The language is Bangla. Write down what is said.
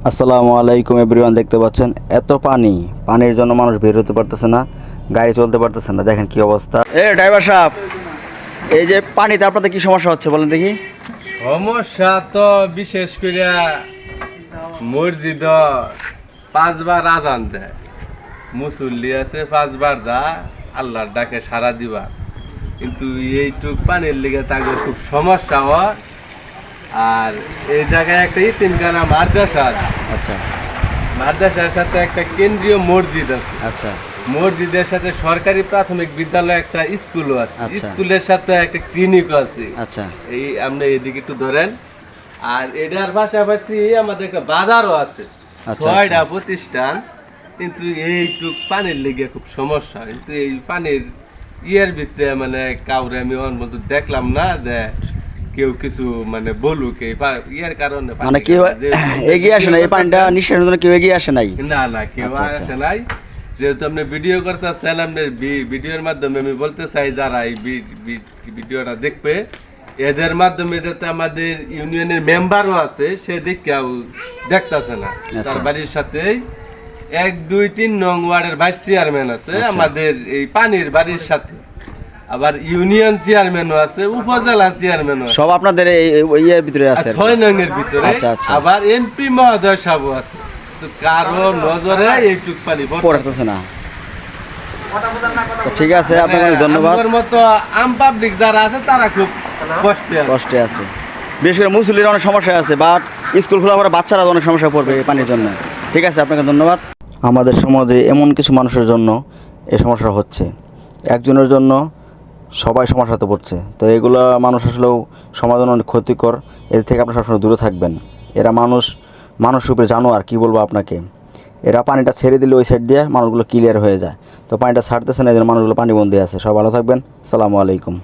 আসসালামু আলাইকুম এভরিওয়ান, দেখতে পাচ্ছেন এত পানির জন্য মানুষ বের হতে পারতেছে না, গাড়ি চলতে পারতেছে না। দেখেন কি অবস্থা। ড্রাইভার সাহেব, এই যে পানিতে আপনাদের কি সমস্যা হচ্ছে বলেন দেখি। সমস্যা তো বিশেষ করে মসজিদ 5 বার আজান দেয়, মুসল্লি আছে 5 বার যা আল্লাহর ডাকে সারা দিবা, কিন্তু এইটুক পানির লেগে তাকে খুব সমস্যা হয়। আর এই জায়গায় একটা ইতিমখানা মাদ্রাসা আছে। আচ্ছা মাদ্রাসার সাথে একটা কেন্দ্রীয় মসজিদ আছে। আচ্ছা মসজিদের সাথে সরকারি প্রাথমিক বিদ্যালয় একটা স্কুলও আছে। আচ্ছা। স্কুলের সাথে একটা ক্লিনিকও আছে। আচ্ছা এই আপনি এদিকে একটু ধরেন। আর এটার পাশাপাশি আমাদের একটা বাজারও আছে। আচ্ছা, 6টা প্রতিষ্ঠান, কিন্তু এইটুক পানির লেগে খুব সমস্যা। কিন্তু এই পানির ইয়ের ভিতরে মানে কাউরে আমি অন্তত দেখলাম না যে কেউ কিছু মানে বলুক এই ইয়ের কারণে। মানে কেউ এগিয়ে আসে না, এই পানিটা নিষ্কাশনের জন্য কেউ এগিয়ে আসে নাই। না কেউ আসে নাই। যেহেতু আপনি ভিডিও করতেছেন, আপনার ভিডিওর মাধ্যমে আমি বলতে চাই যারা এই ভিডিওটা দেখবে, এদের মাধ্যমে যাতে আমাদের ইউনিয়নের মেম্বারও আছে, সে দেখতেছে না। তার বাড়ির সাথে 1, 2, 3 নং ওয়ার্ডের ভাইস চেয়ারম্যান আছে আমাদের এই পানির বাড়ির সাথে, আবার ইউনিয়ন চেয়ারম্যানও আছে, উপজেলা চেয়ারম্যানও আছে, সব আপনাদের এই ইয়ের ভিতরে আছে, 6 নং এর ভিতরে। আবার এমপি মহোদয় সাহেব আছে, তো কারো নজরে এইটুক পানি পড়তেছে না। ঠিক আছে, আপনাকে অনেক ধন্যবাদ। আমার মতো আম পাবলিক যারা আছে তারা খুব কষ্টে আছে, বিশেষ করে মুসলিমের অনেক সমস্যা আছে, বাট স্কুল খোলা পরে বাচ্চারা অনেক সমস্যা পড়বে এই পানির জন্য। ঠিক আছে, আপনাকে ধন্যবাদ। আমাদের সমাজে এমন কিছু মানুষের জন্য এই সমস্যা হচ্ছে, একজনের জন্য সবাই সমস্যাতে পড়ছে। তো এগুলো মানুষ আসলেও সমাজের অনেক ক্ষতিকর, এর থেকে আপনারা সবসময় দূরে থাকবেন। এরা মানুষ রূপে জানোয়ার, কি বলবো আপনাকে। এরা পানিটা ছেড়ে দিলে ওই সাইড দিয়ে মানুষগুলো ক্লিয়ার হয়ে যায়, তো পানিটা ছাড়তেছে না, এই জন্য মানুষগুলো পানিবন্দী আছে। সব ভালো থাকবেন, আসসালামু আলাইকুম।